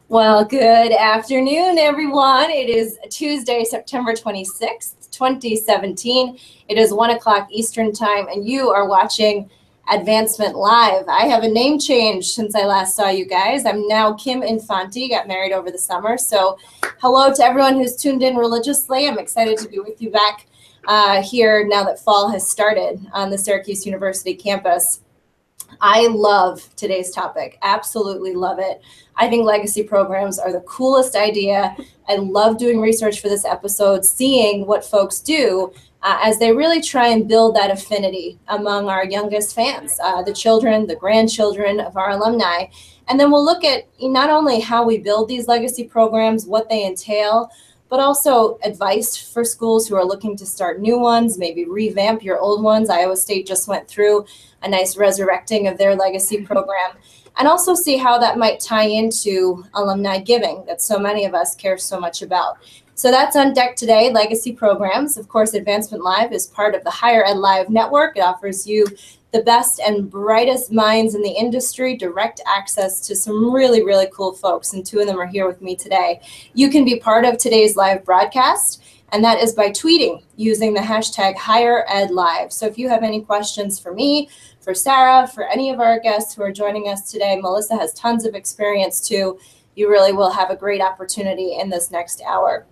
Well, good afternoon, everyone. It is Tuesday, September 26th, 2017. It is 1 o'clock Eastern Time, and you are watching Advancement Live. I have a name change since I last saw you guys. I'm now Kim Infanti, got married over the summer. So hello to everyone who's tuned in religiously. I'm excited to be with you back here now that fall has started on the Syracuse University campus. I love today's topic. Absolutely love it. I think legacy programs are the coolest idea. I love doing research for this episode, seeing what folks do as they really try and build that affinity among our youngest fans, the children, the grandchildren of our alumni. And then we'll look at not only how we build these legacy programs, what they entail, but also advice for schools who are looking to start new ones, maybe revamp your old ones. Iowa State just went through a nice resurrecting of their legacy program, and also see how that might tie into alumni giving that so many of us care so much about. So that's on deck today, legacy programs. Of course, Advancement Live is part of the Higher Ed Live network. It offers you the best and brightest minds in the industry, direct access to some really, really cool folks, and two of them are here with me today. You can be part of today's live broadcast, and that is by tweeting using the hashtag HigherEdLive. So if you have any questions for me, for Sarah, for any of our guests who are joining us today, Melissa has tons of experience too. You really will have a great opportunity in this next hour.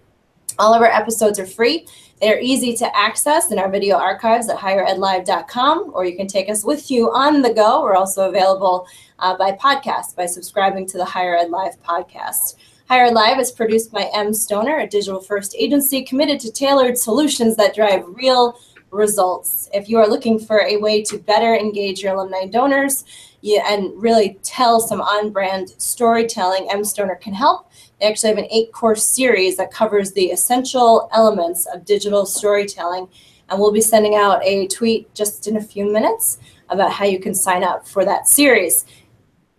All of our episodes are free. They're easy to access in our video archives at higheredlive.com, or you can take us with you on the go. We're also available by podcast, by subscribing to the Higher Ed Live podcast. Higher Ed Live is produced by M. Stoner, a digital-first agency committed to tailored solutions that drive real results. If you are looking for a way to better engage your alumni donors and really tell some on-brand storytelling, M. Stoner can help. They actually have an 8-course series that covers the essential elements of digital storytelling, and we'll be sending out a tweet just in a few minutes about how you can sign up for that series.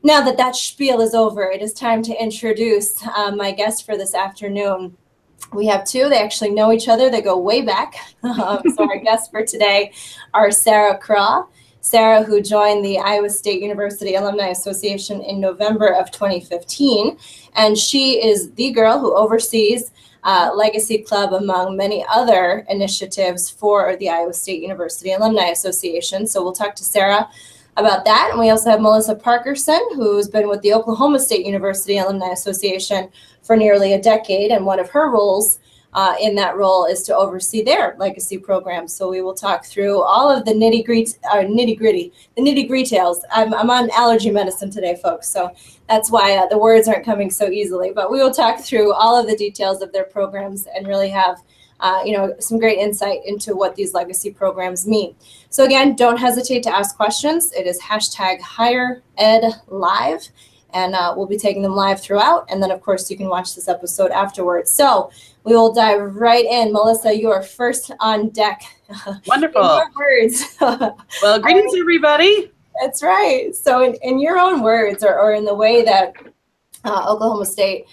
Now that that spiel is over, it is time to introduce my guest for this afternoon. We have two. They actually know each other. They go way back. So our guests for today are Sarah Craw. Sarah, who joined the Iowa State University Alumni Association in November of 2015. And she is the girl who oversees Legacy Club, among many other initiatives for the Iowa State University Alumni Association. So we'll talk to Sarah about that. And we also have Melissa Parkerson, who's been with the Oklahoma State University Alumni Association for nearly a decade. And one of her roles in that role is to oversee their legacy program. So we will talk through all of the nitty-gritty, the nitty-gritties. I'm on allergy medicine today, folks, so that's why the words aren't coming so easily. But we will talk through all of the details of their programs and really have some great insight into what these legacy programs mean. So again, don't hesitate to ask questions. It is hashtag HigherEdLive, and we'll be taking them live throughout. And then, of course, you can watch this episode afterwards. So we will dive right in. Melissa, you are first on deck. Wonderful. In your words. Well, greetings, everybody. That's right. So in your own words, or in the way that Oklahoma State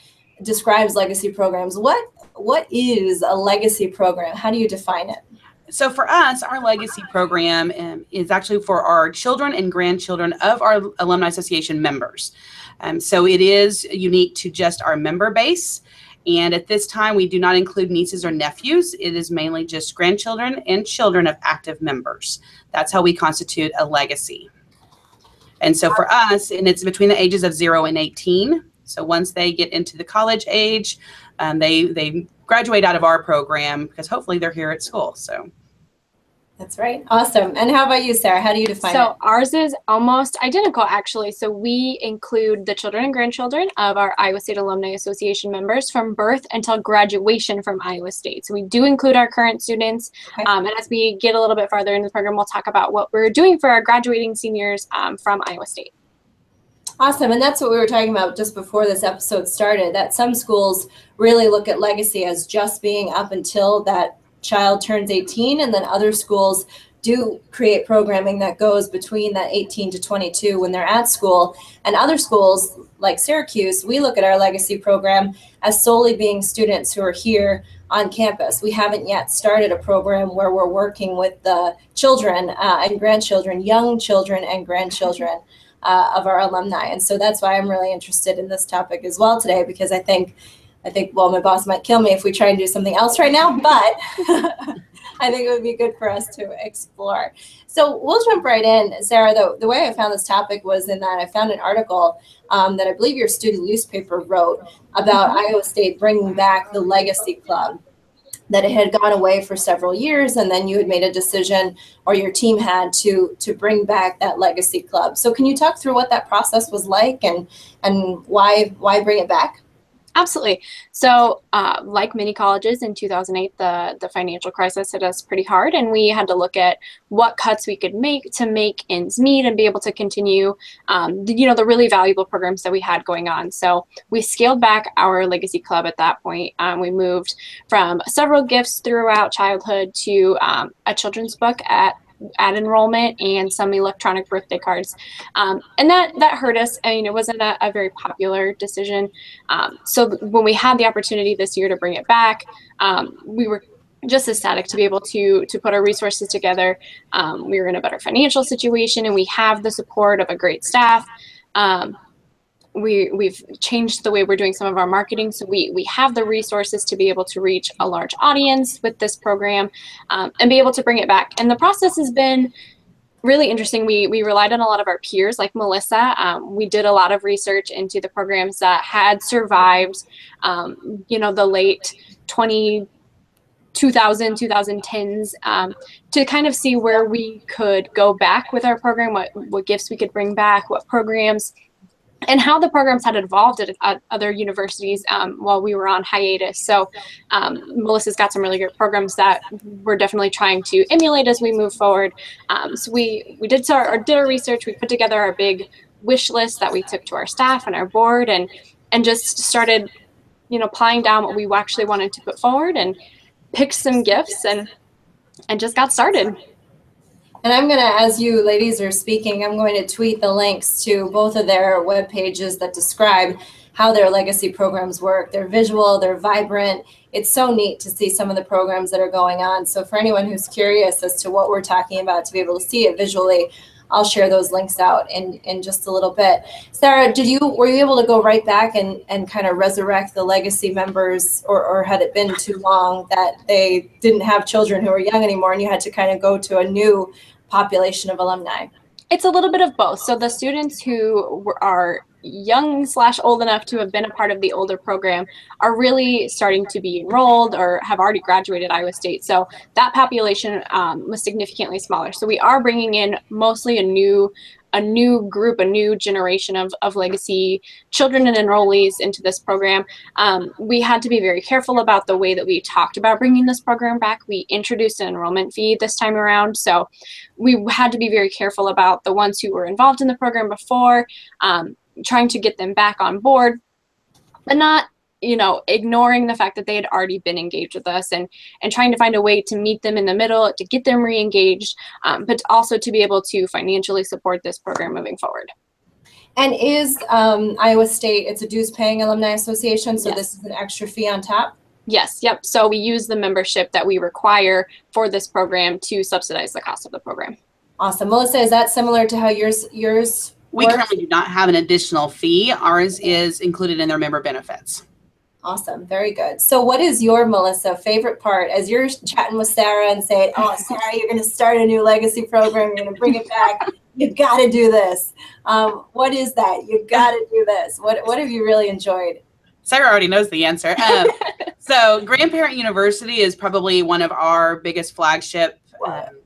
describes legacy programs, what is a legacy program? How do you define it? So for us, our legacy program is actually for our children and grandchildren of our Alumni Association members. So it is unique to just our member base. And at this time, we do not include nieces or nephews. It is mainly just grandchildren and children of active members. That's how we constitute a legacy. And so for us, and it's between the ages of 0 and 18. So once they get into the college age, they graduate out of our program because hopefully they're here at school. So that's right. Awesome. And how about you, Sarah? How do you define it? So ours is almost identical, actually. So we include the children and grandchildren of our Iowa State Alumni Association members from birth until graduation from Iowa State. So we do include our current students. Okay. And as we get a little bit farther in the program, we'll talk about what we're doing for our graduating seniors from Iowa State. Awesome. And that's what we were talking about just before this episode started, that some schools really look at legacy as just being up until that child turns 18, and then other schools do create programming that goes between that 18 to 22 when they're at school. And other schools like Syracuse, we look at our legacy program as solely being students who are here on campus. We haven't yet started a program where we're working with the children and grandchildren, young children and grandchildren of our alumni. And so that's why I'm really interested in this topic as well today, because I think, well, my boss might kill me if we try and do something else right now, but I think it would be good for us to explore. So we'll jump right in. Sarah, the way I found this topic was in that I found an article that I believe your student newspaper wrote about Iowa State bringing back the Legacy Club, that it had gone away for several years, and then you had made a decision, or your team had, to bring back that Legacy Club. So can you talk through what that process was like, and why bring it back? Absolutely. So like many colleges in 2008, the financial crisis hit us pretty hard, and we had to look at what cuts we could make to make ends meet and be able to continue the really valuable programs that we had going on. So we scaled back our Legacy Club at that point. We moved from several gifts throughout childhood to a children's book at enrollment and some electronic birthday cards. And that hurt us. I mean, it wasn't a very popular decision. So when we had the opportunity this year to bring it back, we were just ecstatic to be able to put our resources together. We were in a better financial situation, and we have the support of a great staff. We've changed the way we're doing some of our marketing, so we have the resources to be able to reach a large audience with this program, and be able to bring it back. And the process has been really interesting. We relied on a lot of our peers, like Melissa. We did a lot of research into the programs that had survived, the late 2010s, to kind of see where we could go back with our program, what gifts we could bring back, what programs, and how the programs had evolved at other universities while we were on hiatus. So Melissa's got some really great programs that we're definitely trying to emulate as we move forward. So we did our research. We put together our big wish list that we took to our staff and our board, and just started, plotting down what we actually wanted to put forward, and picked some gifts and just got started. And I'm going to, as you ladies are speaking, I'm going to tweet the links to both of their web pages that describe how their legacy programs work. They're visual, they're vibrant. It's so neat to see some of the programs that are going on. So for anyone who's curious as to what we're talking about, to be able to see it visually, I'll share those links out in just a little bit. Sarah, were you able to go right back and kind of resurrect the legacy members, or had it been too long that they didn't have children who were young anymore and you had to kind of go to a new population of alumni? It's a little bit of both. So the students who are young/old enough to have been a part of the older program are really starting to be enrolled or have already graduated Iowa State. So that population was significantly smaller. So we are bringing in mostly a new group, a new generation of legacy children and enrollees into this program. We had to be very careful about the way that we talked about bringing this program back. We introduced an enrollment fee this time around. So we had to be very careful about the ones who were involved in the program before, trying to get them back on board, but not ignoring the fact that they had already been engaged with us, and trying to find a way to meet them in the middle, to get them re-engaged, but also to be able to financially support this program moving forward. And is Iowa State, it's a dues paying alumni association, so Yes. This is an extra fee on top? Yes, yep. So we use the membership that we require for this program to subsidize the cost of the program. Awesome. Melissa, is that similar to how yours We works? currently do not have an additional fee. Ours is included in their member benefits. Awesome. Very good. So what is your, Melissa, favorite part as you're chatting with Sarah and saying, oh, Sarah, you're going to start a new legacy program. You're going to bring it back. You got to do this. What is that? You got to do this. What have you really enjoyed? Sarah already knows the answer. So Grandparent University is probably one of our biggest flagship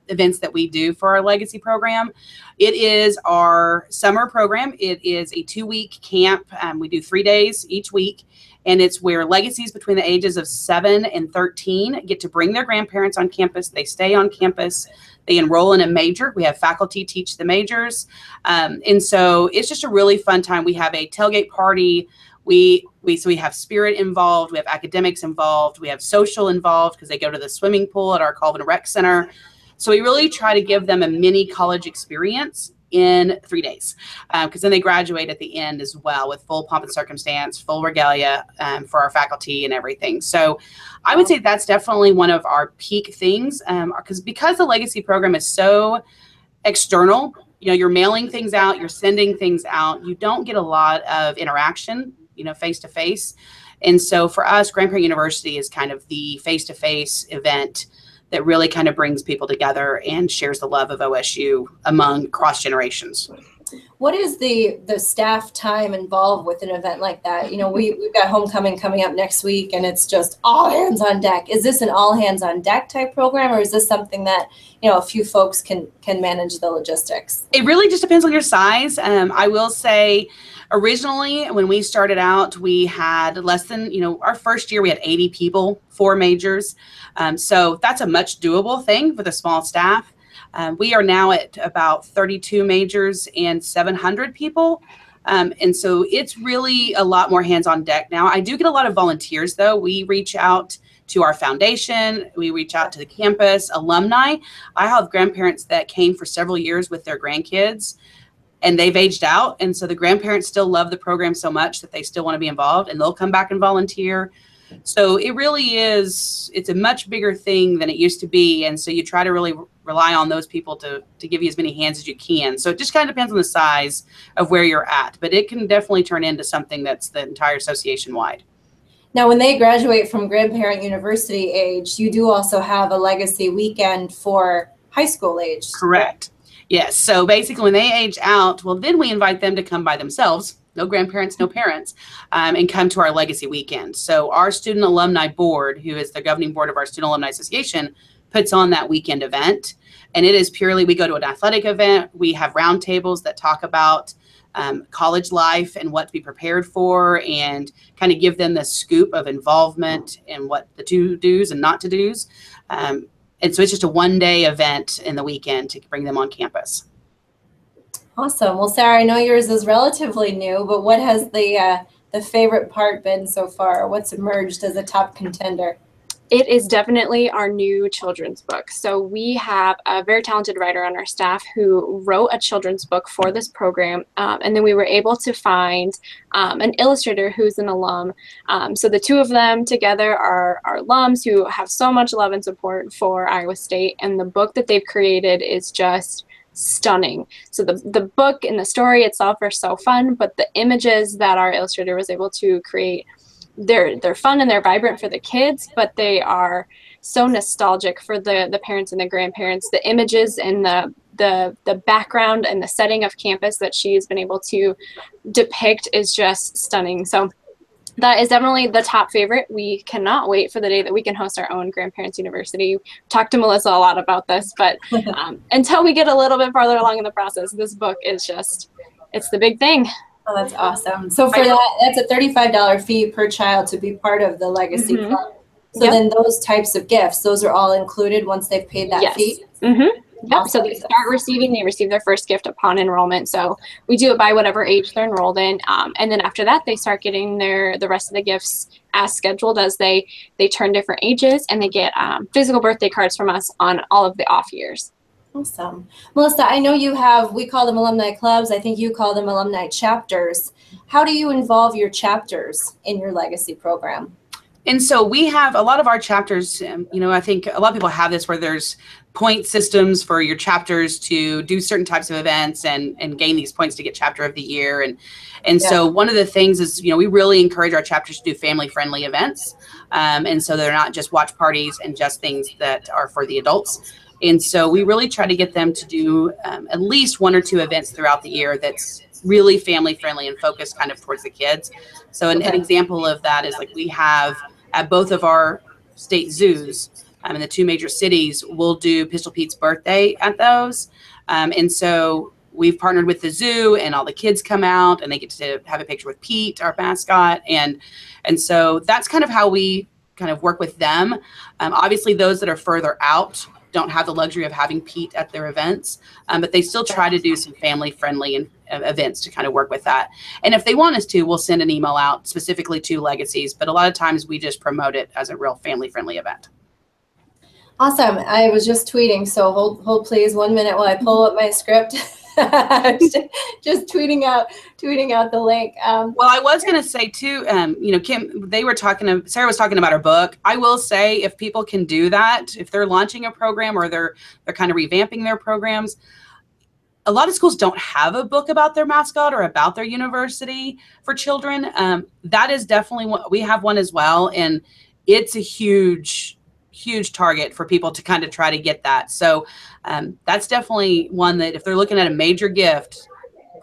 events that we do for our legacy program. It is our summer program. It is a 2-week camp. We do 3 days each week, and it's where legacies between the ages of 7 and 13 get to bring their grandparents on campus. They stay on campus. They enroll in a major. We have faculty teach the majors. And so it's just a really fun time. We have a tailgate party. So we have spirit involved, we have academics involved, we have social involved because they go to the swimming pool at our Colvin Rec Center. So we really try to give them a mini college experience in 3 days, because then they graduate at the end as well with full pomp and circumstance, full regalia for our faculty and everything. So I would say that's definitely one of our peak things, because the legacy program is so external you know, you're mailing things out, you're sending things out. You don't get a lot of interaction, you know, face to face. And so for us, Grandparent University is kind of the face-to-face event that really kind of brings people together and shares the love of OSU among cross generations. What is the staff time involved with an event like that? You know, we've got homecoming coming up next week, and it's just all hands on deck. Is this an all hands on deck type program, or is this something that, you know, a few folks can manage the logistics? It really just depends on your size. I will say, originally, when we started out, we had less than, you know, our first year we had 80 people, 4 majors. So that's a much doable thing with a small staff. We are now at about 32 majors and 700 people. And so it's really a lot more hands on deck now. I do get a lot of volunteers, though. We reach out to our foundation. We reach out to the campus, alumni. I have grandparents that came for several years with their grandkids, and they've aged out. And so the grandparents still love the program so much that they still want to be involved, and they'll come back and volunteer. So it really is, it's a much bigger thing than it used to be. And so you try to really rely on those people to give you as many hands as you can. So it just kind of depends on the size of where you're at, but it can definitely turn into something that's the entire association wide. Now, when they graduate from Grandparent University age, you do also have a legacy weekend for high school age. Correct. Yes. So basically when they age out, well, then we invite them to come by themselves. No grandparents, no parents, and come to our legacy weekend. So our student alumni board, who is the governing board of our Student Alumni Association, puts on that weekend event. And it is purely, we go to an athletic event. We have roundtables that talk about college life and what to be prepared for, and kind of give them the scoop of involvement and what the to-dos and not to-dos. And so it's just a one-day event in the weekend to bring them on campus. Awesome. Well, Sarah, I know yours is relatively new, but what has the favorite part been so far? What's emerged as a top contender? It is definitely our new children's book. So we have a very talented writer on our staff who wrote a children's book for this program. And then we were able to find an illustrator who's an alum. So the two of them together are alums who have so much love and support for Iowa State. And the book that they've created is just stunning. So the book and the story itself are so fun, but the images that our illustrator was able to create, they're fun and they're vibrant for the kids, but they are so nostalgic for the parents and the grandparents. The images and the background and the setting of campus that she's been able to depict is just stunning. So that is definitely the top favorite. We cannot wait for the day that we can host our own Grandparents University. Talked to Melissa a lot about this, but until we get a little bit farther along in the process, this book is just, it's the big thing. Oh, that's awesome. So for that's a $35 fee per child to be part of the Legacy Club. So then those types of gifts, those are all included once they've paid that fee? Yep. So they receive their first gift upon enrollment. So we do it by whatever age they're enrolled in. And then after that, they start getting the rest of the gifts as scheduled as they turn different ages, and they get physical birthday cards from us on all of the off years. Awesome. Melissa, I know you have, we call them alumni clubs. I think you call them alumni chapters. How do you involve your chapters in your legacy program? And so we have a lot of our chapters, you know, I think a lot of people have this where there's point systems for your chapters to do certain types of events and gain these points to get chapter of the year. And so one of the things is, you know, we really encourage our chapters to do family friendly events. And so they're not just watch parties and just things that are for the adults. And so we really try to get them to do at least 1 or 2 events throughout the year that's really family friendly and focused kind of towards the kids. So an example of that is, like, we have at both of our state zoos in the 2 major cities, we'll do Pistol Pete's birthday at those. And so we've partnered with the zoo, and all the kids come out and they get to have a picture with Pete, our mascot. And so that's kind of how we kind of work with them. Obviously, those that are further out don't have the luxury of having Pete at their events, but they still try to do some family-friendly events to kind of work with that. And if they want us to, we'll send an email out specifically to Legacies, but a lot of times we just promote it as a real family-friendly event. Awesome. I was just tweeting, so hold please 1 minute while I pull up my script. just tweeting out the link. Well, I was going to say too, you know, Kim, Sarah was talking about her book. I will say, if people can do that, if they're launching a program or they're kind of revamping their programs, a lot of schools don't have a book about their mascot or about their university for children. That is definitely what we have, one as well. And it's a huge target for people to kind of try to get that. So that's definitely one that if they're looking at a major gift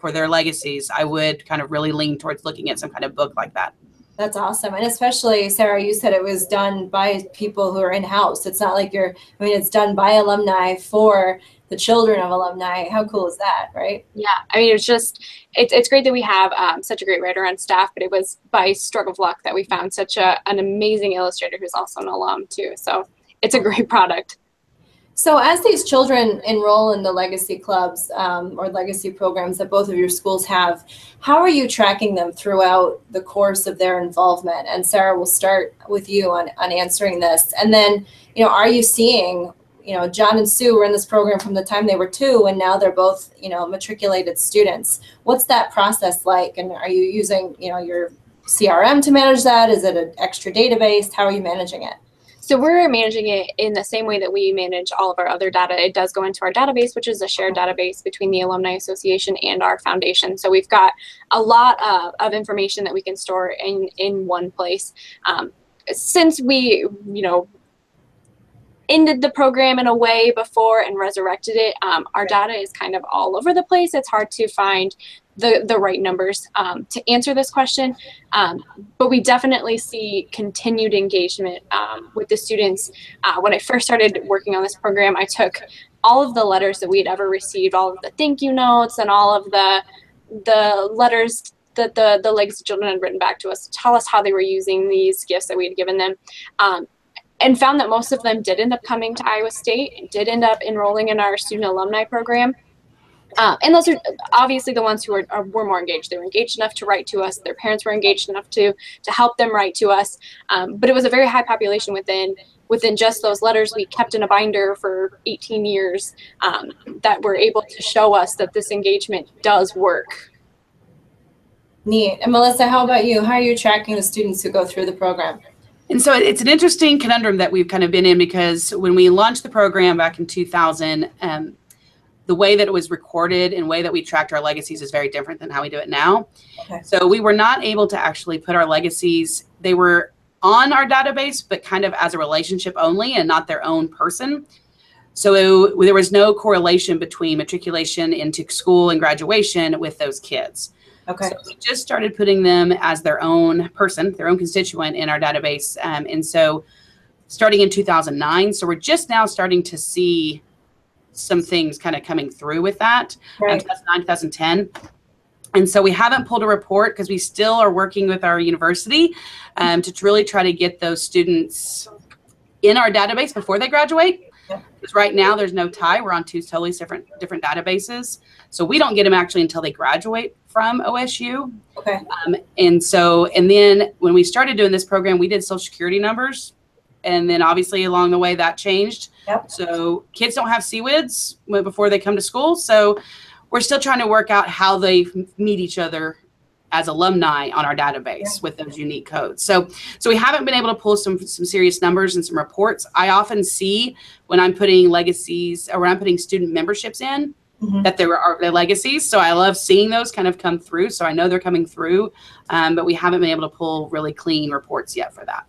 for their legacies, I would kind of really lean towards looking at some kind of book like that. That's awesome. And especially, Sarah, you said it was done by people who are in-house. It's not like it's done by alumni for the children of alumni. How cool is that, right? Yeah, I mean, it's great that we have such a great writer on staff, but it was by stroke of luck that we found such an amazing illustrator who's also an alum too. So it's a great product. So as these children enroll in the legacy clubs or legacy programs that both of your schools have, how are you tracking them throughout the course of their involvement? And Sarah, we'll start with you on answering this. And then, are you seeing, John and Sue were in this program from the time they were 2, and now they're both, matriculated students. What's that process like? And are you using, your CRM to manage that? Is it an extra database? How are you managing it? So we're managing it in the same way that we manage all of our other data. It does go into our database, which is a shared database between the Alumni Association and our foundation. So we've got a lot of information that we can store in one place. Since we, ended the program in a way before and resurrected it, our data is kind of all over the place. It's hard to find the right numbers to answer this question, but we definitely see continued engagement with the students. When I first started working on this program, I took all of the letters that we had ever received, all of the thank you notes and all of the letters that the legacy children had written back to us to tell us how they were using these gifts that we had given them, and found that most of them did end up coming to Iowa State and did end up enrolling in our student alumni program. And those are obviously the ones who were more engaged. They were engaged enough to write to us. Their parents were engaged enough to help them write to us. But it was a very high population within just those letters we kept in a binder for 18 years that were able to show us that this engagement does work. Neat. And Melissa, how about you? How are you tracking the students who go through the program? And so it's an interesting conundrum that we've kind of been in, because when we launched the program back in 2000, the way that it was recorded and way that we tracked our legacies is very different than how we do it now. Okay. So we were not able to actually put our legacies, they were on our database, but kind of as a relationship only and not their own person. So there was no correlation between matriculation into school and graduation with those kids. Okay. So we just started putting them as their own person, their own constituent in our database. And so starting in 2009, so we're just now starting to see some things kind of coming through with that, right. 2009, 2010. And so we haven't pulled a report because we still are working with our university to really try to get those students in our database before they graduate. Because right now there's no tie. We're on 2 totally different databases. So we don't get them actually until they graduate from OSU. Okay. And then when we started doing this program, we did Social Security numbers. And then obviously along the way that changed. Yep. So kids don't have CWIDs before they come to school. So we're still trying to work out how they meet each other as alumni on our database with those unique codes. So we haven't been able to pull some serious numbers and some reports. I often see when I'm putting legacies or when I'm putting student memberships in that there are legacies. So I love seeing those kind of come through. So I know they're coming through, but we haven't been able to pull really clean reports yet for that.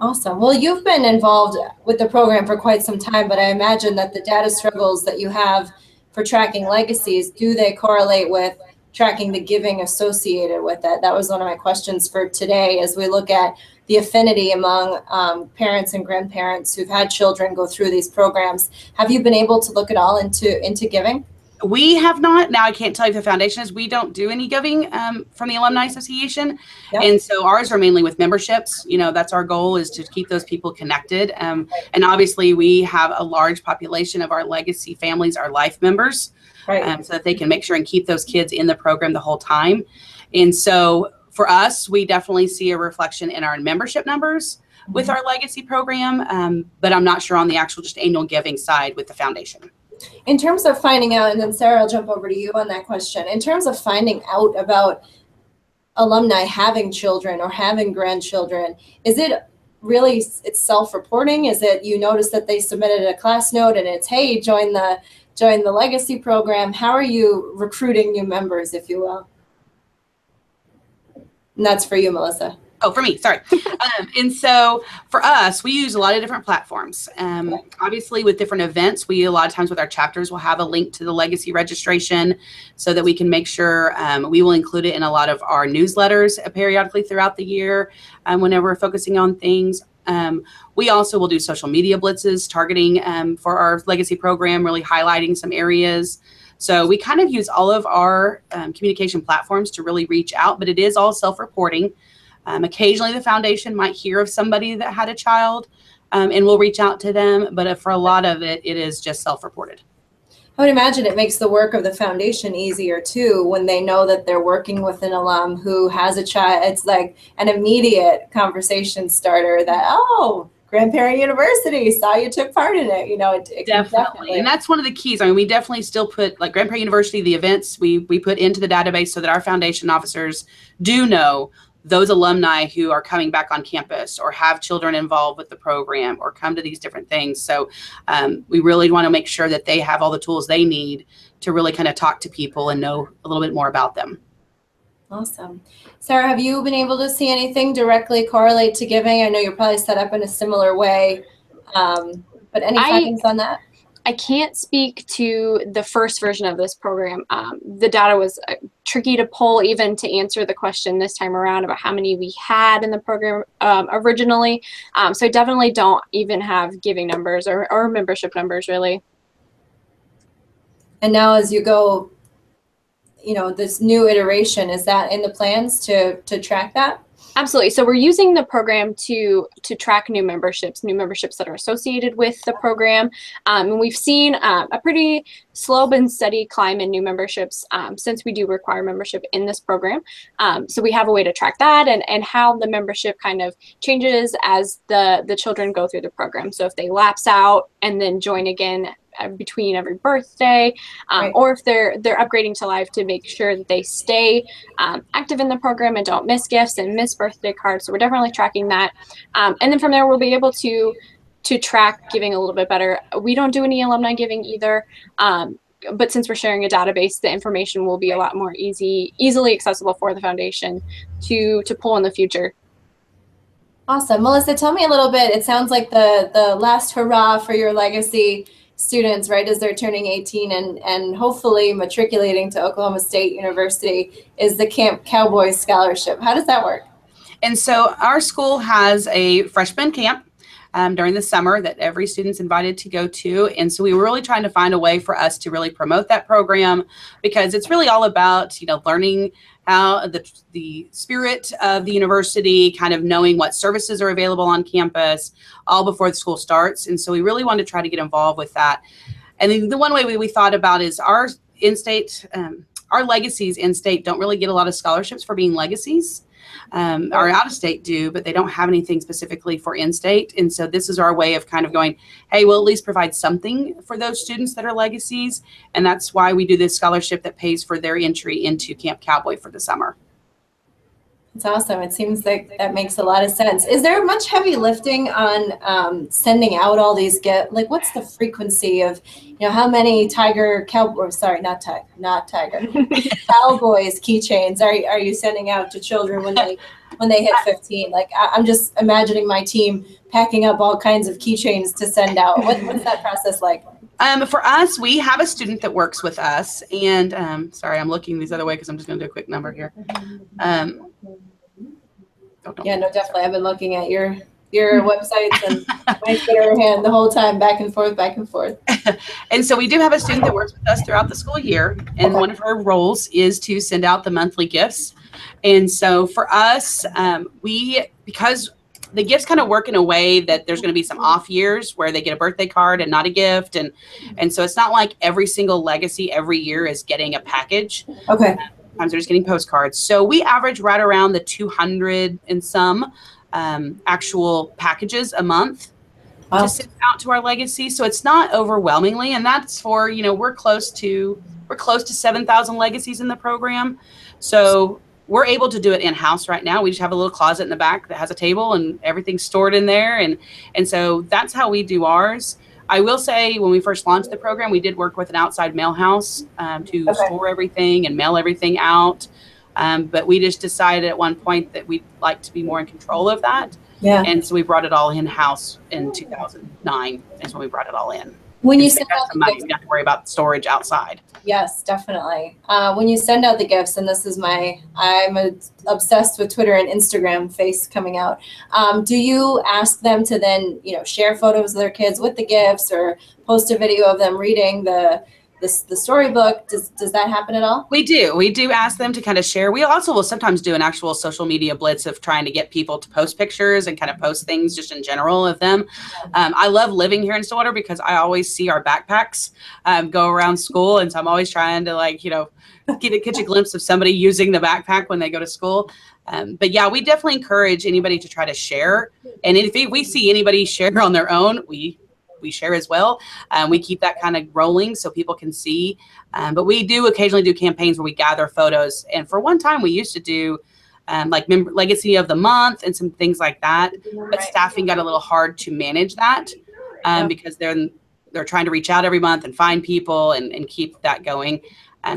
Awesome. Well, you've been involved with the program for quite some time, but I imagine that the data struggles that you have for tracking legacies, do they correlate with tracking the giving associated with it? That was one of my questions for today as we look at the affinity among parents and grandparents who've had children go through these programs. Have you been able to look at all into giving? We have not. Now, I can't tell you if the foundation is. We don't do any giving from the Alumni Association. Yep. And so ours are mainly with memberships. That's our goal, is to keep those people connected. And obviously we have a large population of our legacy families, our life members, right. So that they can make sure and keep those kids in the program the whole time. And so for us, we definitely see a reflection in our membership numbers with our legacy program. But I'm not sure on the actual just annual giving side with the foundation. In terms of finding out, and then Sarah, I'll jump over to you on that question. In terms of finding out about alumni having children or having grandchildren, is it really, it's self-reporting? Is it you notice that they submitted a class note and it's, hey, join the join the Legacy program. How are you recruiting new members, if you will? And that's for you, Melissa. Oh, for me, sorry. And so for us, we use a lot of different platforms. Obviously, with different events, a lot of times with our chapters, we'll have a link to the Legacy registration so that we can make sure we will include it in a lot of our newsletters periodically throughout the year whenever we're focusing on things. We also will do social media blitzes targeting for our Legacy program, really highlighting some areas. So we kind of use all of our communication platforms to really reach out, but it is all self-reporting. Occasionally the foundation might hear of somebody that had a child and we'll reach out to them, but for a lot of it, it is just self-reported. I would imagine it makes the work of the foundation easier too when they know that they're working with an alum who has a child. It's like an immediate conversation starter that, oh, Grandparent University, saw you took part in it. You know, it definitely. And that's one of the keys. I mean, we definitely still put, like Grandparent University, the events we put into the database so that our foundation officers do know those alumni who are coming back on campus or have children involved with the program or come to these different things. So we really want to make sure that they have all the tools they need to really kind of talk to people and know a little bit more about them. Awesome. Sarah, have you been able to see anything directly correlate to giving? I know you're probably set up in a similar way, but any findings on that? I can't speak to the first version of this program. The data was tricky to pull even to answer the question this time around about how many we had in the program originally. So I definitely don't even have giving numbers or membership numbers really. And now as you go, you know, this new iteration, is that in the plans to track that? Absolutely. So we're using the program to track new memberships that are associated with the program. And we've seen a pretty slow and steady climb in new memberships since we do require membership in this program. So we have a way to track that and how the membership kind of changes as the children go through the program. So if they lapse out and then join again between every birthday, Right. or if they're upgrading to live, to make sure that they stay active in the program and don't miss gifts and miss birthday cards. So we're definitely tracking that. And then from there, we'll be able to track giving a little bit better. We don't do any alumni giving either. But since we're sharing a database, the information will be a lot more easily accessible for the foundation to pull in the future. Awesome. Melissa, tell me a little bit. It sounds like the last hurrah for your Legacy students, right, as they're turning 18 and hopefully matriculating to Oklahoma State University is the Camp Cowboys Scholarship. How does that work? And so our school has a freshman camp during the summer that every student's invited to go to. And so we were really trying to find a way for us to really promote that program, because it's really all about, you know, learning how the spirit of the university, kind of knowing what services are available on campus all before the school starts. And so we really wanted to try to get involved with that. And then the one way we thought about is our in-state, our legacies in-state don't really get a lot of scholarships for being legacies. Our out-of-state do, but they don't have anything specifically for in-state. And so this is our way of kind of going, hey, we'll at least provide something for those students that are legacies. And that's why we do this scholarship that pays for their entry into Camp Cowboy for the summer. It's awesome. It seems like that makes a lot of sense. Is there much heavy lifting on sending out all these like what's the frequency of, you know, how many Cowboys keychains are you sending out to children when they hit 15? Like I'm just imagining my team packing up all kinds of keychains to send out. What's that process like? For us, we have a student that works with us, and sorry, I'm looking this other way because I'm just going to do a quick number here. Yeah, no, definitely. I've been looking at your websites and my Twitter hand the whole time, back and forth, back and forth. And so we do have a student that works with us throughout the school year, and one of her roles is to send out the monthly gifts. And so for us, because the gifts kind of work in a way that there's going to be some off years where they get a birthday card and not a gift. And so it's not like every single legacy every year is getting a package. Okay. Sometimes they're just getting postcards. So we average right around the 200 and some actual packages a month to send out to our legacy. So it's not overwhelmingly, and that's for, you know, we're close to 7,000 legacies in the program. So we're able to do it in-house right now. We just have a little closet in the back that has a table and everything's stored in there. And so that's how we do ours. I will say when we first launched the program, we did work with an outside mail house to store everything and mail everything out. But we just decided at one point that we'd like to be more in control of that. Yeah. And so we brought it all in-house in 2009 is when we brought it all in. When you send send out some money, we don't have to worry about storage outside. Yes, definitely. When you send out the gifts, and this is I'm obsessed with Twitter and Instagram face coming out. Do you ask them to then, share photos of their kids with the gifts or post a video of them reading the storybook? Does that happen at all? We do ask them to kind of share. We also will sometimes do an actual social media blitz of trying to get people to post pictures and kind of post things just in general of them. I love living here in Stillwater because I always see our backpacks go around school. And so I'm always trying to catch a glimpse of somebody using the backpack when they go to school. But yeah, we definitely encourage anybody to try to share. And if we see anybody share on their own, we share as well. We keep that kind of rolling so people can see. But we do occasionally do campaigns where we gather photos. And for one time, we used to do legacy of the month and some things like that. But staffing got a little hard to manage that because they're trying to reach out every month and find people and keep that going.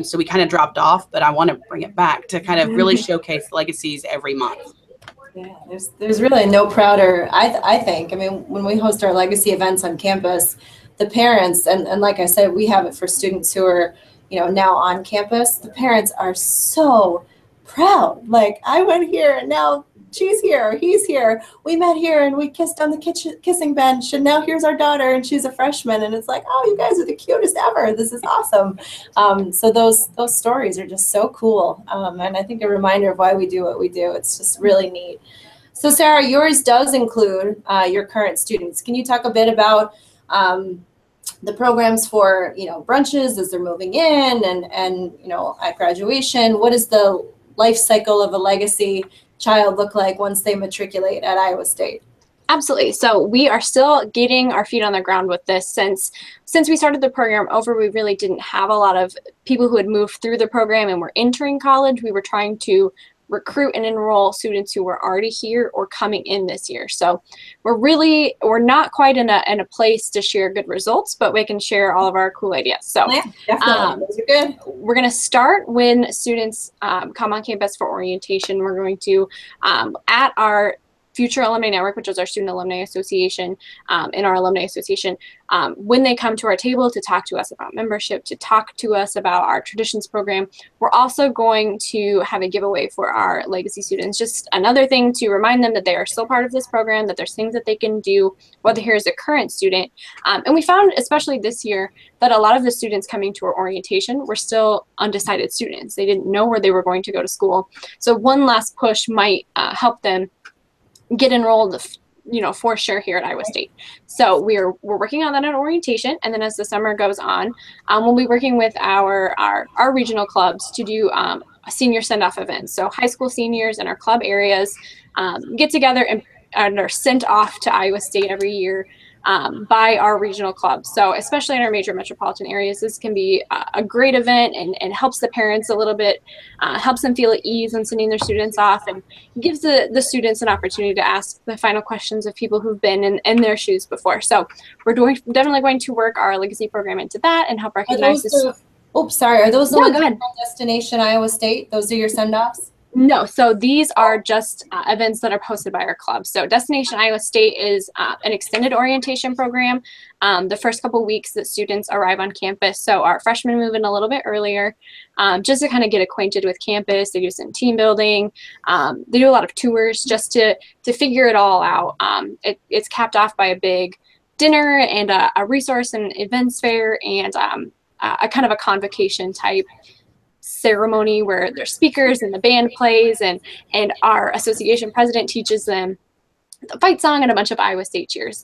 So we kind of dropped off, but I want to bring it back to kind of really showcase legacies every month. Yeah, there's really no prouder, I think. I mean, when we host our legacy events on campus, the parents, and like I said, we have it for students who are, now on campus, the parents are so proud. Like, I went here and now she's here, or he's here. We met here and we kissed on the kissing bench, and now here's our daughter and she's a freshman, and it's like, oh, you guys are the cutest ever. This is awesome. So those stories are just so cool. And I think a reminder of why we do what we do. It's just really neat. So Sarah, yours does include your current students. Can you talk a bit about the programs for, brunches as they're moving in and at graduation? What is the life cycle of a legacy child look like once they matriculate at Iowa State? Absolutely. So we are still getting our feet on the ground with this. Since we started the program over, we really didn't have a lot of people who had moved through the program and were entering college. We were trying to recruit and enroll students who were already here or coming in this year. So we're not quite in a place to share good results, but we can share all of our cool ideas. So yeah, definitely. Those are good. We're going to start when students come on campus for orientation. We're going to, at our Future Alumni Network, which is our Student Alumni Association, in our Alumni Association, when they come to our table to talk to us about membership, to talk to us about our traditions program, we're also going to have a giveaway for our legacy students. Just another thing to remind them that they are still part of this program, that there's things that they can do, whether here as a current student. And we found, especially this year, that a lot of the students coming to our orientation were still undecided students. They didn't know where they were going to go to school. So one last push might help them get enrolled, for sure here at Iowa State. So we're working on that at orientation, and then as the summer goes on, we'll be working with our regional clubs to do a senior send-off events. So high school seniors in our club areas get together and are sent off to Iowa State every year by our regional clubs. So especially in our major metropolitan areas, this can be a great event and helps the parents a little bit, helps them feel at ease when sending their students off, and gives the students an opportunity to ask the final questions of people who've been in their shoes before. So we're definitely going to work our legacy program into that and help recognize this. Are those the No, ones go ahead. from Destination Iowa State? Those are your send-offs? No, so these are just events that are posted by our club. So Destination Iowa State is an extended orientation program. The first couple weeks that students arrive on campus. So our freshmen move in a little bit earlier, just to kind of get acquainted with campus. They do some team building. They do a lot of tours just to figure it all out. It's capped off by a big dinner and a resource and events fair and a kind of a convocation type ceremony where there's speakers and the band plays and our association president teaches them the fight song and a bunch of Iowa State cheers.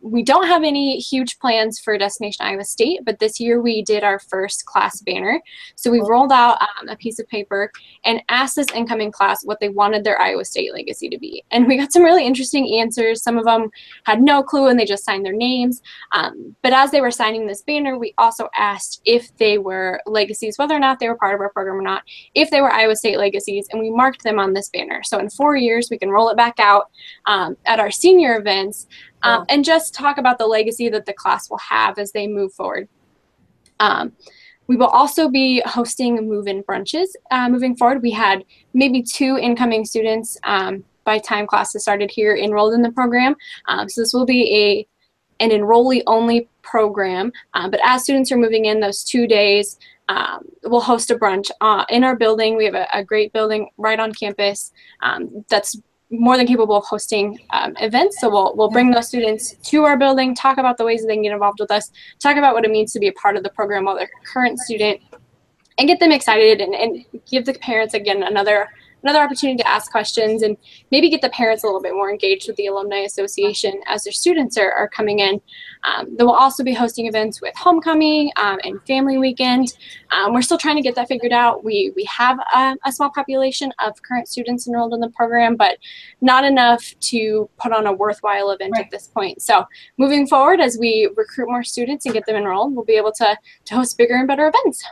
We don't have any huge plans for Destination Iowa State, but this year we did our first class banner. So we rolled out a piece of paper and asked this incoming class what they wanted their Iowa State legacy to be. And we got some really interesting answers. Some of them had no clue and they just signed their names. But as they were signing this banner, we also asked if they were legacies, whether or not they were part of our program or not, if they were Iowa State legacies, and we marked them on this banner. So in 4 years, we can roll it back out. at our senior events, and just talk about the legacy that the class will have as they move forward. We will also be hosting move-in brunches moving forward. We had maybe 2 incoming students by time classes started here enrolled in the program. So this will be an enrollee-only program. But as students are moving in those 2 days, we'll host a brunch in our building. We have a great building right on campus that's more than capable of hosting events. So we'll bring those students to our building, talk about the ways that they can get involved with us, talk about what it means to be a part of the program while they're a current student, and get them excited and give the parents, again, another opportunity to ask questions and maybe get the parents a little bit more engaged with the Alumni Association as their students are coming in. Then we'll also be hosting events with homecoming and family weekend. We're still trying to get that figured out. We have a small population of current students enrolled in the program, but not enough to put on a worthwhile event at this point. So moving forward, as we recruit more students and get them enrolled, we'll be able to host bigger and better events.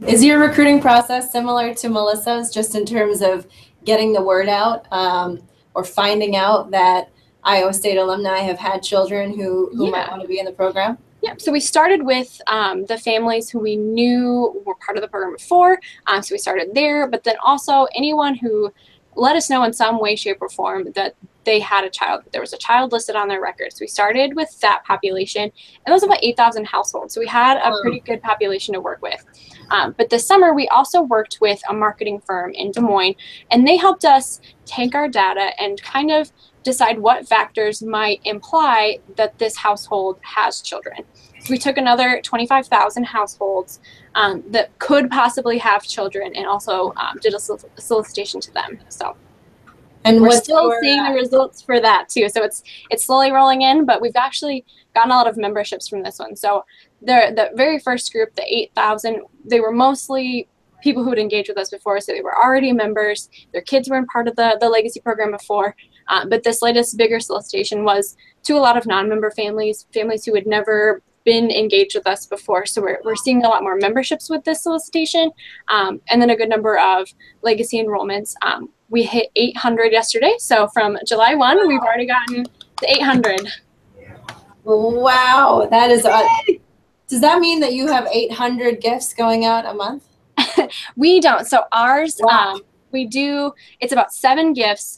Is your recruiting process similar to Melissa's, just in terms of getting the word out or finding out that Iowa State alumni have had children who might want to be in the program? Yeah, so we started with the families who we knew were part of the program before, so we started there, but then also anyone who let us know in some way, shape, or form that they had a child, that there was a child listed on their records. So we started with that population, and that was about 8,000 households. So we had a pretty good population to work with. But this summer, we also worked with a marketing firm in Des Moines, and they helped us take our data and kind of decide what factors might imply that this household has children. So we took another 25,000 households that could possibly have children, and also did a solicitation to them. So, and we're still seeing the results for that too. So it's slowly rolling in, but we've actually gotten a lot of memberships from this one. So the very first group, the 8,000, they were mostly people who had engaged with us before, so they were already members. Their kids were in part of the legacy program before. But this latest bigger solicitation was to a lot of non-member families who had never been engaged with us before. So we're seeing a lot more memberships with this solicitation, and then a good number of legacy enrollments. We hit 800 yesterday. So from July 1, we've already gotten to 800. Wow, that is does that mean that you have 800 gifts going out a month? We don't. So ours, we do, it's about 7 gifts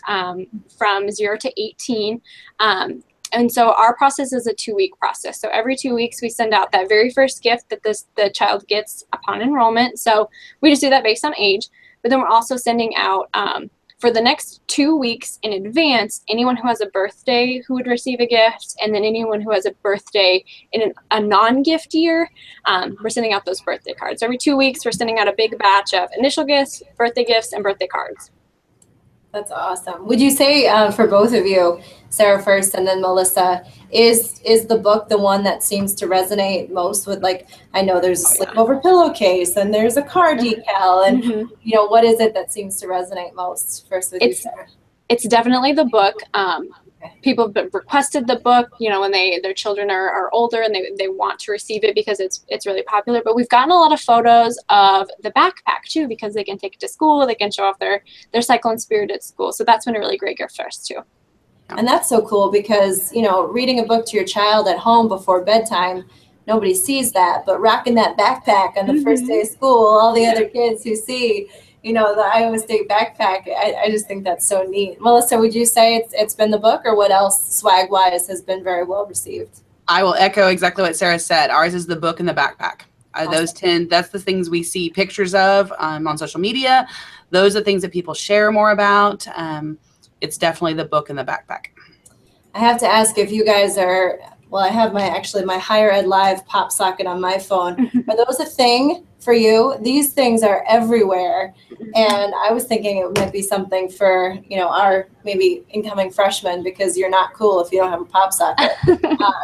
from 0 to 18. And so our process is a 2-week process. So every 2 weeks we send out that very first gift that the child gets upon enrollment. So we just do that based on age. But then we're also sending out for the next 2 weeks in advance, anyone who has a birthday who would receive a gift, and then anyone who has a birthday in a non-gift year, we're sending out those birthday cards. Every 2 weeks, we're sending out a big batch of initial gifts, and birthday cards. That's awesome. Would you say for both of you, Sarah first and then Melissa, is the book the one that seems to resonate most with, like, I know there's a sleepover pillowcase and there's a car decal, and you know, what is it that seems to resonate most first with you, Sarah? It's definitely the book. People have requested the book, you know, when their children are older and they want to receive it because it's really popular. But we've gotten a lot of photos of the backpack too, because they can take it to school, they can show off their cyclone spirit at school. So that's been a really great gift for us too. And that's so cool because, you know, reading a book to your child at home before bedtime, nobody sees that, but rocking that backpack on the first day of school, all the other kids who see, you know, the Iowa State backpack, I just think that's so neat. Melissa, would you say it's been the book, or what else swag-wise has been very well received? I will echo exactly what Sarah said. Ours is the book and the backpack. Awesome. That's the things we see pictures of on social media. Those are things that people share more about. It's definitely the book and the backpack. I have to ask if you guys are, well, I have my Higher Ed Live pop socket on my phone. Are those a thing for you? These things are everywhere. And I was thinking it might be something for, you know, our maybe incoming freshmen, because you're not cool if you don't have a pop socket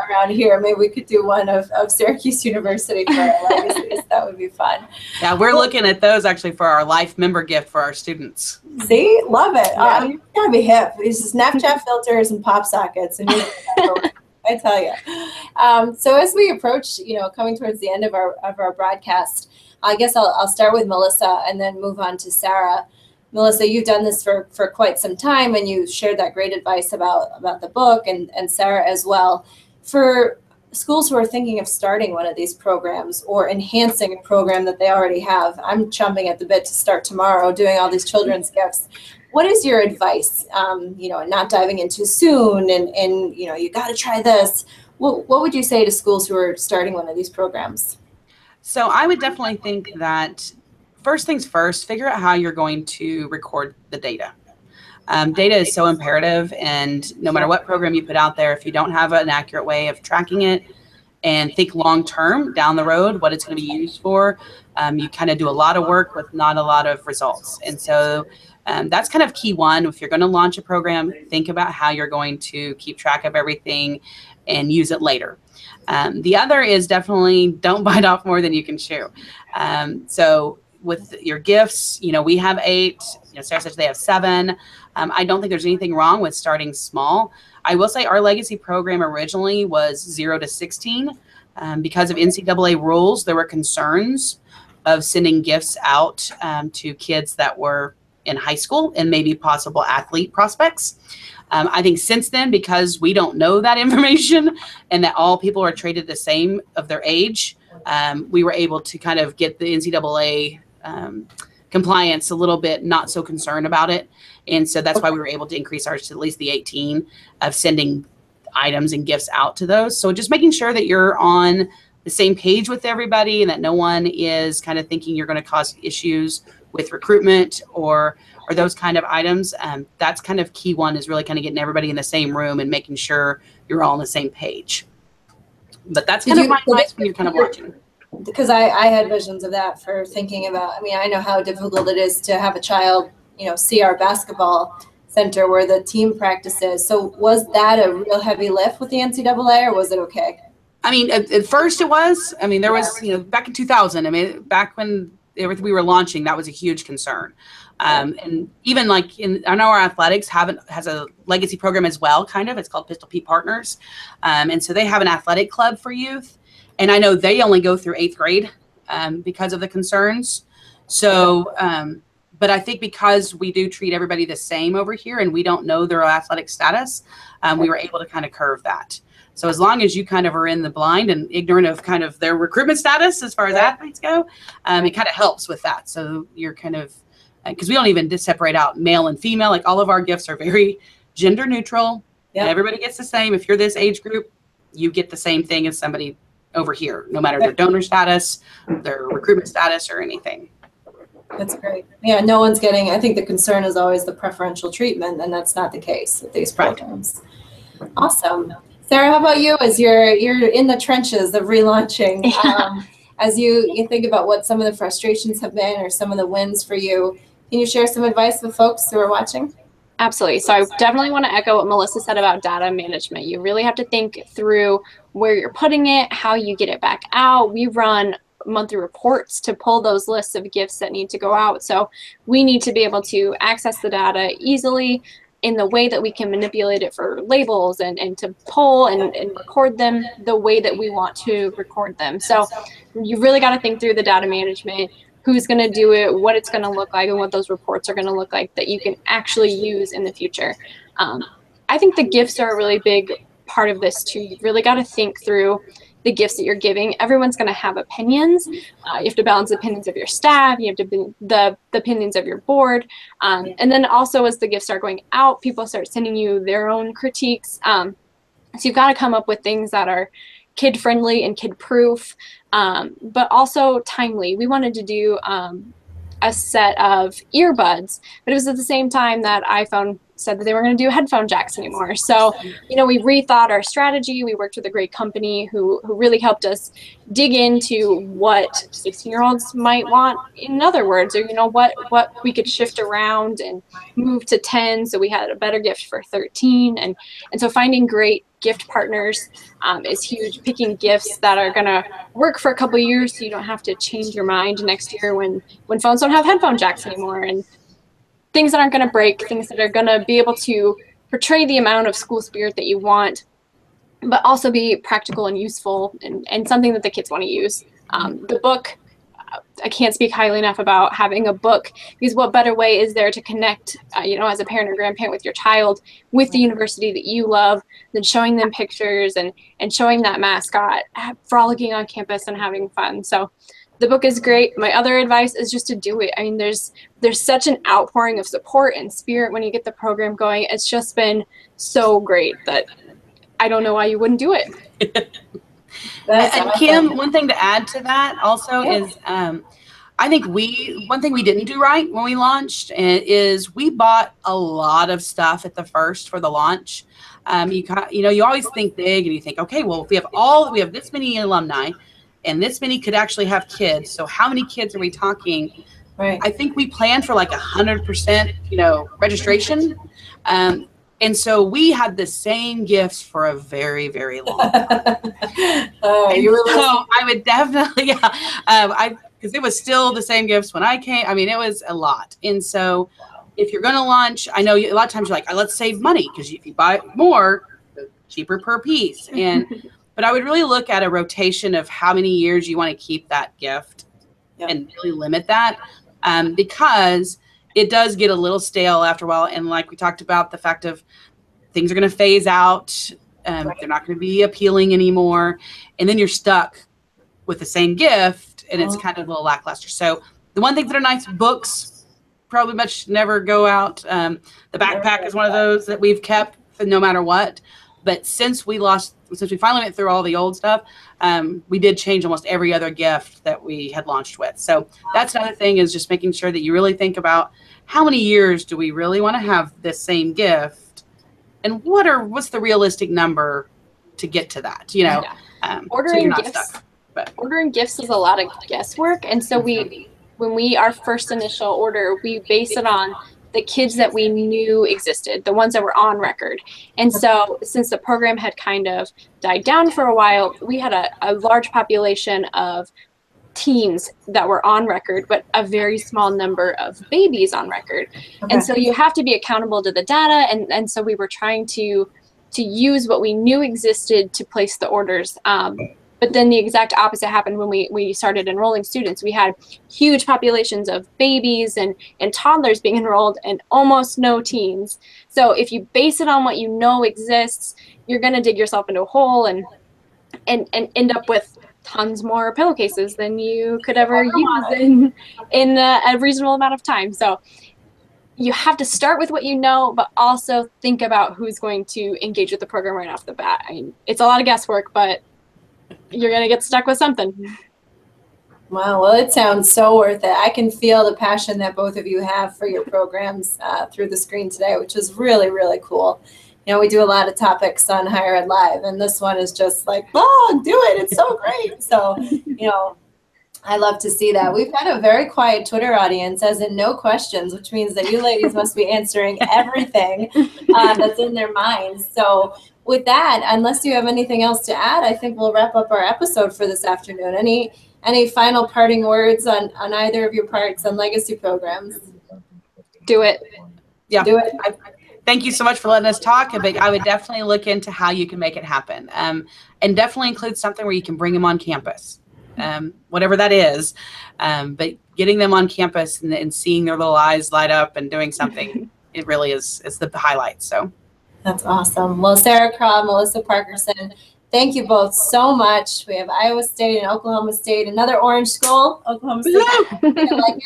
around here. Maybe we could do one of Syracuse University for our legacies. That would be fun. Yeah, we're looking at those actually for our life member gift for our students. See, love it. You gotta be hip. These Snapchat filters and pop sockets, and I tell you. So as we approach, you know, coming towards the end of our broadcast, I guess I'll start with Melissa and then move on to Sarah. Melissa, you've done this for quite some time, and you shared that great advice about the book, and Sarah as well. For schools who are thinking of starting one of these programs or enhancing a program that they already have, I'm chomping at the bit to start tomorrow doing all these children's gifts. What is your advice? Not diving in too soon, and you got to try this. What would you say to schools who are starting one of these programs? So I would definitely think that first things first, figure out how you're going to record the data. Data is so imperative, and no matter what program you put out there, if you don't have an accurate way of tracking it and think long term down the road what it's going to be used for, you kind of do a lot of work with not a lot of results. And so that's kind of key one. If you're going to launch a program, think about how you're going to keep track of everything and use it later. The other is definitely don't bite off more than you can chew. So with your gifts, we have 8, Sarah said they have 7. I don't think there's anything wrong with starting small. I will say our legacy program originally was 0 to 16. Because of NCAA rules, there were concerns of sending gifts out to kids that were in high school and maybe possible athlete prospects. I think since then, because we don't know that information and that all people are treated the same of their age, we were able to kind of get the NCAA compliance a little bit not so concerned about it. And so that's why we were able to increase ours to at least the 18 of sending items and gifts out to those. So just making sure that you're on the same page with everybody and that no one is kind of thinking you're going to cause issues with recruitment or those kind of items. That's kind of key one, is really kind of getting everybody in the same room and making sure you're all on the same page. But that's kind of my advice when you're kind of watching. Because I had visions of that for thinking about, I know how difficult it is to have a child, see our basketball center where the team practices. So was that a real heavy lift with the NCAA, or was it okay? At first it was. There was, back in 2000, back when we were launching, that was a huge concern. And even like I know our athletics has a legacy program as well, kind of. It's called Pistol Pete Partners. And so they have an athletic club for youth. And I know they only go through 8th grade because of the concerns. So, but I think because we do treat everybody the same over here and we don't know their athletic status, we were able to kind of curve that. So as long as you kind of are in the blind and ignorant of kind of their recruitment status as far as athletes go, it kind of helps with that. So you're kind of, because we don't even separate out male and female. Like all of our gifts are very gender neutral. Yep. Everybody gets the same. If you're this age group, you get the same thing as somebody over here, no matter their donor status, their recruitment status, or anything. That's great. Yeah, no one's getting, I think the concern is always the preferential treatment, and that's not the case with these programs. Right. Awesome. Sarah, how about you, as you're in the trenches of relaunching, as you think about what some of the frustrations have been or some of the wins for you, can you share some advice with folks who are watching? Absolutely. So I definitely want to echo what Melissa said about data management. You really have to think through where you're putting it, how you get it back out. We run monthly reports to pull those lists of gifts that need to go out. So we need to be able to access the data easily in the way that we can manipulate it for labels and to pull and record them the way that we want to record them. So you really got to think through the data management, who's going to do it, what it's going to look like, and what those reports are going to look like that you can actually use in the future. I think the gifts are a really big part of this too. You really got to think through the gifts that you're giving. Everyone's going to have opinions. You have to balance the opinions of your staff. You have to be the opinions of your board. And then also as the gifts start going out, people start sending you their own critiques. So you've got to come up with things that are kid friendly and kid proof, but also timely. We wanted to do a set of earbuds, but it was at the same time that iPhone said that they weren't going to do headphone jacks anymore. So, we rethought our strategy. We worked with a great company who really helped us dig into what 16-year-olds might want, in other words, or, what we could shift around and move to 10. So we had a better gift for 13. And so finding great gift partners is huge. Picking gifts that are going to work for a couple of years so you don't have to change your mind next year when phones don't have headphone jacks anymore, and things that aren't going to break, things that are going to be able to portray the amount of school spirit that you want, but also be practical and useful and something that the kids want to use. The book, I can't speak highly enough about having a book, because what better way is there to connect, as a parent or grandparent with your child, with the university that you love, than showing them pictures and showing that mascot frolicking on campus and having fun. So the book is great. My other advice is just to do it. I mean, there's such an outpouring of support and spirit when you get the program going. It's just been so great that I don't know why you wouldn't do it. And Kim, one thing to add to that also is, I think one thing we didn't do right when we launched is we bought a lot of stuff at the first for the launch. You always think big and you think, okay, well, if we have this many alumni and this many could actually have kids. So how many kids are we talking? Right. I think we planned for like 100%, registration. And so we had the same gifts for a very, very long time. So I would definitely, because it was still the same gifts when I came. I mean, it was a lot. And so if you're going to launch, I know a lot of times you're like, let's save money, because if you buy more, the cheaper per piece. But I would really look at a rotation of how many years you want to keep that gift and really limit that, because it does get a little stale after a while. And like we talked about, the fact of things are going to phase out. They're not going to be appealing anymore. And then you're stuck with the same gift, and it's kind of a little lackluster. So the one thing that are nice, books probably much never go out. The backpack is one of those that we've kept no matter what. But since we finally went through all the old stuff, we did change almost every other gift that we had launched with. So that's another thing, is just making sure that you really think about how many years do we really want to have this same gift, and what's the realistic number to get to that, Ordering gifts is a lot of guesswork. And so when our first initial order, we based it on the kids that we knew existed, the ones that were on record. And so since the program had kind of died down for a while, we had a large population of teens that were on record, but a very small number of babies on record. And so you have to be accountable to the data. And so we were trying to use what we knew existed to place the orders. But then the exact opposite happened when we started enrolling students. We had huge populations of babies and toddlers being enrolled, and almost no teens. So if you base it on what you know exists, you're going to dig yourself into a hole and end up with tons more pillowcases than you could ever use in a reasonable amount of time. So you have to start with what you know, but also think about who's going to engage with the program right off the bat. I mean, it's a lot of guesswork, but you're going to get stuck with something. Wow. Well, it sounds so worth it. I can feel the passion that both of you have for your programs through the screen today, which is really, really cool. We do a lot of topics on Higher Ed Live, and this one is just like, oh, do it. It's so great. So, I love to see that. We've had a very quiet Twitter audience, as in no questions, which means that you ladies must be answering everything that's in their minds. So with that, unless you have anything else to add, I think we'll wrap up our episode for this afternoon. Any final parting words on either of your parts on legacy programs? Do it. Yeah. Do it. Thank you so much for letting us talk. But I would definitely look into how you can make it happen, and definitely include something where you can bring them on campus, whatever that is. But getting them on campus and seeing their little eyes light up and doing something, it really is the highlight. So that's awesome. Well, Sarah Craw, Melissa Parkerson, thank you both so much. We have Iowa State and Oklahoma State, another orange school, Oklahoma State. I like it.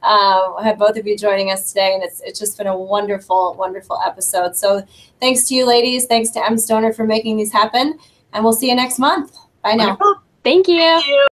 I have both of you joining us today, and it's just been a wonderful, wonderful episode. So thanks to you ladies. Thanks to M. Stoner for making these happen, and we'll see you next month. Bye now. Thank you.